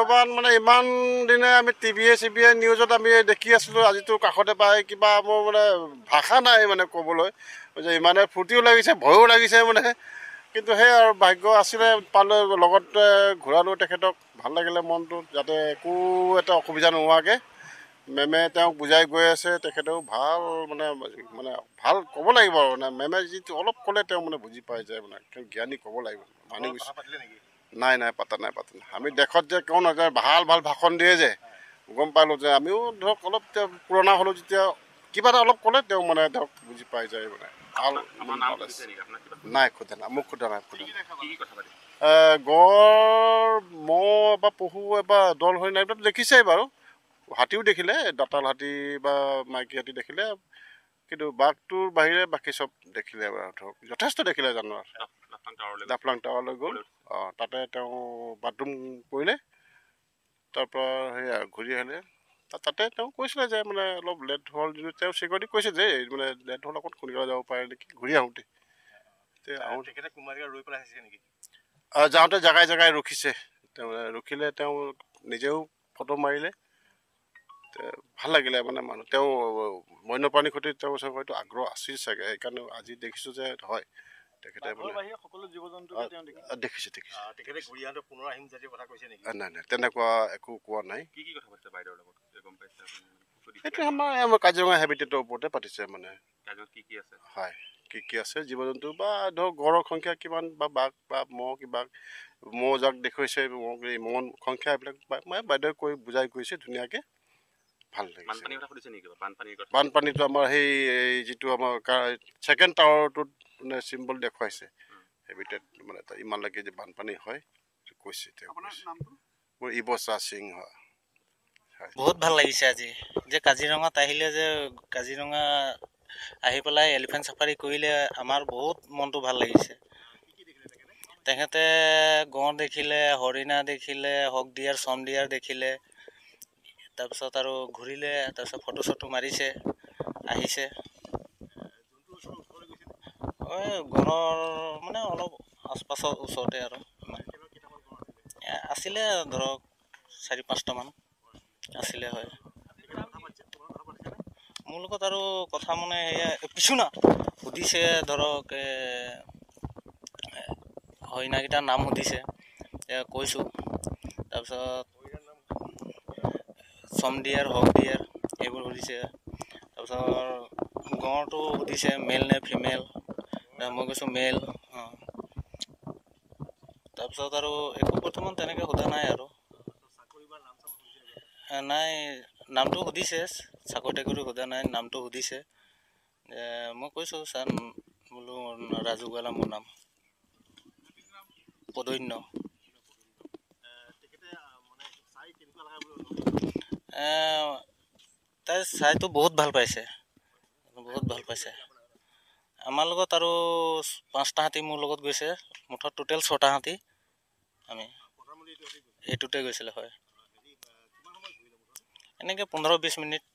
প্ৰত্যাহ্বান মানে ইমান দিনে আমি টিভিয়ে নিউজত আমি দেখি আছিলোঁ, আজিতো কাষতে পাই কিবা মোৰ মানে ভাষা নাই মানে ক'বলৈ যে ইমানে ফূৰ্তিও লাগিছে ভয়ো লাগিছে মানে। কিন্তু সেই আৰু ভাগ্য আছিলে পালোঁ, লগতে ঘূৰালোঁ তেখেতক, ভাল লাগিলে মনটো, যাতে একো এটা অসুবিধা নোহোৱাকৈ মেমে তেওঁক বুজাই গৈ আছে। তেখেতেও ভাল মানে মানে ভাল ক'ব লাগিব আৰু মানে মেমে যিটো অলপ ক'লে তেওঁ মানে বুজি পাই যায় মানে, তেওঁ জ্ঞানী ক'ব লাগিব মানি গৈছে। নাই পাতা নাই। আমি দেশত যে কওঁ নহয় যে ভাল ভাষণ দিয়ে যে, গম পালোঁ যে আমিও ধৰক অলপ তেওঁ পুৰণা হ'লোঁ যেতিয়া কিবা এটা অলপ ক'লে তেওঁ মানে তেওঁক বুজি পাই যায় মানে ভাল নলেজ। নাই সোধা নাই, মোক সোধা নাই। গড় ম'হ বা পহু বা দল হৈ নাই দেখিছেই বাৰু, হাতীও দেখিলে, দাঁতাল হাতী বা মাইকী হাতী দেখিলে, কিন্তু বাঘটোৰ বাহিৰে বাকী চব দেখিলে বাৰু, ধৰক যথেষ্ট দেখিলে জানোৱাৰ। লাফলাং টাৱাৰলৈ গ'ল, তাতে তেওঁ বাথৰুম কৰিলে, তাৰপৰা সেয়া ঘূৰি আহিলে। তাতে তেওঁ কৈছিলে যে মানে অলপ লেট হ'ল যদিও তেওঁ চিকিউৰিটি কৈছে যে মানে লেট হ'ল অকণ সোনকালে যাব পাৰে নেকি ঘূৰি আহোঁতে। যাওঁতে জেগাই ৰখিছে, তেওঁ ৰখিলে, তেওঁ নিজেও ফটো মাৰিলে। ভাল লাগিলে মানে মানুহ, তেওঁ বন্যপ্ৰাণীৰ সৈতে তেওঁ হয়তো আগ্ৰহ আছিল চাগে, সেইকাৰণে আজি দেখিছোঁ যে হয় তেখেতে দেখিছে। নাই তেনেকুৱা একো কোৱা নাই। সেইটো আমাৰ কাজিৰঙা হেবিটেটৰ ওপৰতে পাতিছে মানে। হয়, কি আছে জীৱ জন্তু বা ধৰক গড়ৰ সংখ্যা কিমান বা বাঘ বা ম'হ কিবা ম'হ যাক দেখুৱাইছে ম'হ সংখ্যা এইবিলাক বাইদেৱে কৈ বুজাই গৈছে ধুনীয়াকৈ, ভাল লাগিছে। বানপানীটো আমাৰ সেই যিটো আমাৰ ছেকেণ্ড টাৱাৰটোত মানে চিম্বল দেখুৱাইছে হেবিটেট মানে ইমানলৈকে যে বানপানী হয় কৈছে তেওঁ। মোৰ ইবছা সিং হয়। বহুত ভাল লাগিছে আজি যে কাজিৰঙাত আহিলে, যে কাজিৰঙা আহি পেলাই এলিফেণ্ট চাফাৰী কৰিলে আমাৰ বহুত মনটো ভাল লাগিছে। তেখেতে গঁড় দেখিলে, হৰিণা দেখিলে, হক ডিয়াৰ চম ডিয়াৰ দেখিলে, তাৰপিছত আৰু ঘূৰিলে, তাৰপিছত ফটো চটো মাৰিছে, আহিছে। গঁড়ৰ মানে অলপ আচপাছৰ ওচৰতে আৰু আছিলে ধৰক 4-5টামান আছিলে। হয়, মোৰ লগত আৰু কথা মানে সেয়া কিছু না সুধিছে, ধৰক হৰিণাকেইটাৰ নাম সুধিছে, কৈছোঁ। তাৰপিছত চম ডিয়াৰ, হক ডিয়াৰ এইবোৰ সুধিছে। তাৰপিছত গঁড়টো সুধিছে মেল নে ফিমেল, মই কৈছোঁ মেল। তাৰপিছত আৰু একো বৰ্তমান তেনেকৈ সোধা নাই আৰু। নাই, নামটো সুধিছে, চাকৰি তাকৰি সোধা নাই, নামটো সুধিছে। মই কৈছোঁ ছাৰ বোলো ৰাজু গোৱালা মোৰ নাম, পদন্য। তাই চাইতো বহুত ভাল পাইছে। আমাৰ লগত আৰু 5টা হাতী মোৰ লগত গৈছে, মুঠত টোটেল 6টা হাতী আমি এইটোতে গৈছিলে। হয়, এনেকৈ 15-20 মিনিট